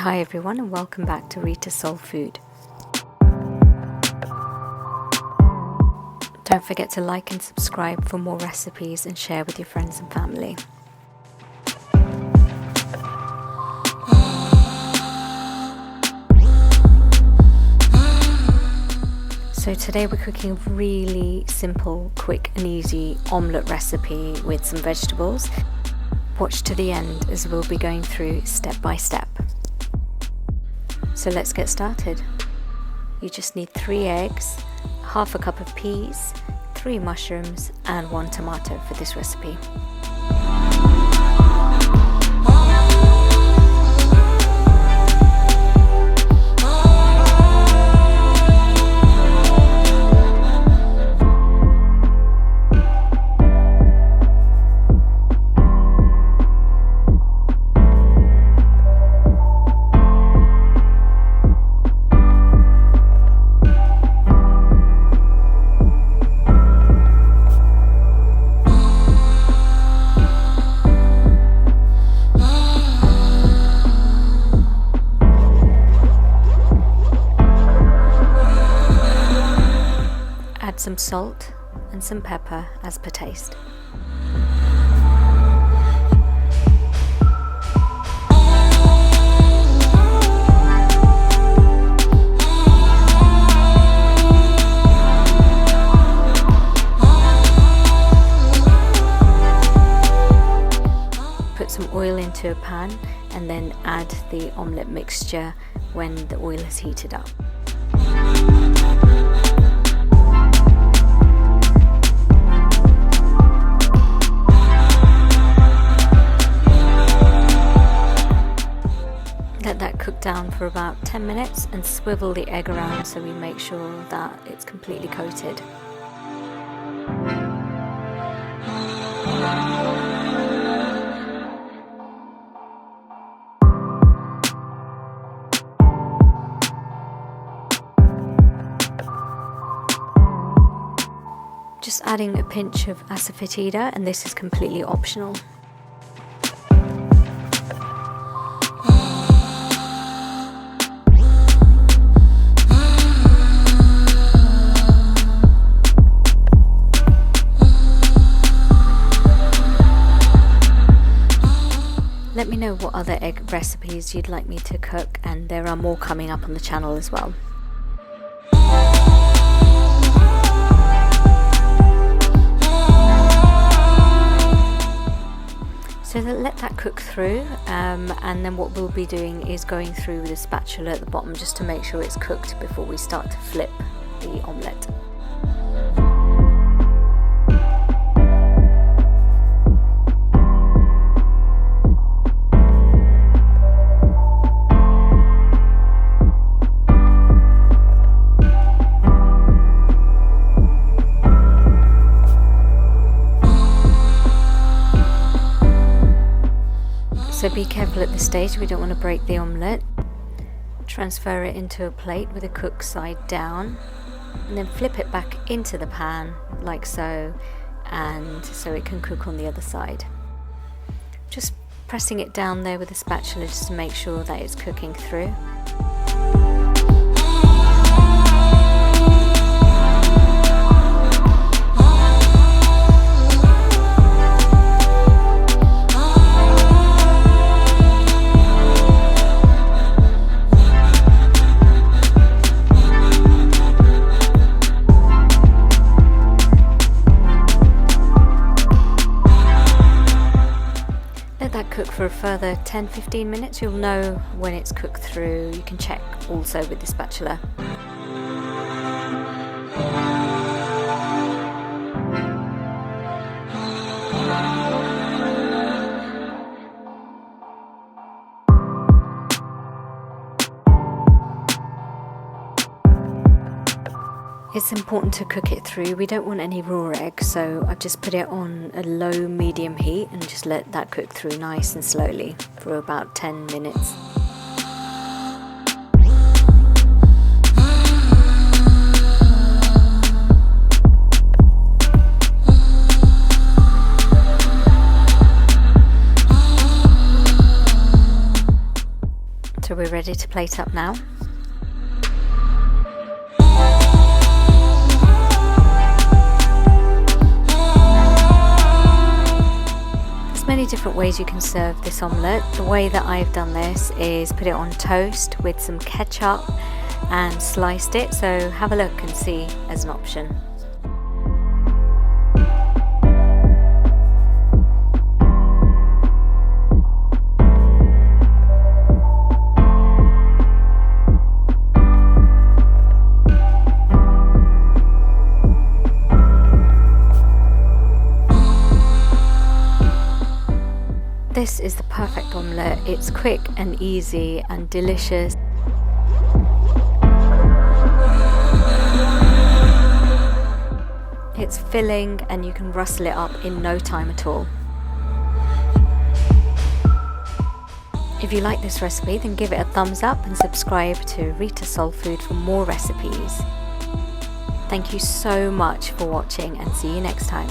Hi everyone and welcome back to Reeta Soul Food. Don't forget to like and subscribe for more recipes and share with your friends and family. So today we're cooking a really simple, quick and easy omelette recipe with some vegetables. Watch to the end as we'll be going through step by step. So let's get started. You just need 3 eggs, half a cup of peas, 3 mushrooms and 1 tomato for this recipe. Add some salt and some pepper as per taste. Put some oil into a pan and then add the omelette mixture when the oil is heated up. Let that cook down for about 10 minutes and swivel the egg around so we make sure that it's completely coated. Just adding a pinch of Asafoetida, and this is completely optional. Let me know what other egg recipes you'd like me to cook, and there are more coming up on the channel as well. So let that cook through, and then what we'll be doing is going through with a spatula at the bottom just to make sure it's cooked before we start to flip the omelette. So be careful at this stage, we don't want to break the omelette. Transfer it into a plate with the cooked side down and then flip it back into the pan like so, and so it can cook on the other side. Just pressing it down there with a spatula just to make sure that it's cooking through. Cook for a further 10-15 minutes. You'll know when it's cooked through. You can check also with the spatula. It's important to cook it through. We don't want any raw eggs, so I've just put it on a low medium heat and just let that cook through nice and slowly for about 10 minutes. So we're ready to plate up now. There's many different ways you can serve this omelette. The way that I've done this is put it on toast with some ketchup and sliced it, so have a look and see as an option. This is the perfect omelette. It's quick and easy and delicious. It's filling and you can rustle it up in no time at all. If you like this recipe, then give it a thumbs up and subscribe to Reeta Soul Food for more recipes. Thank you so much for watching and see you next time.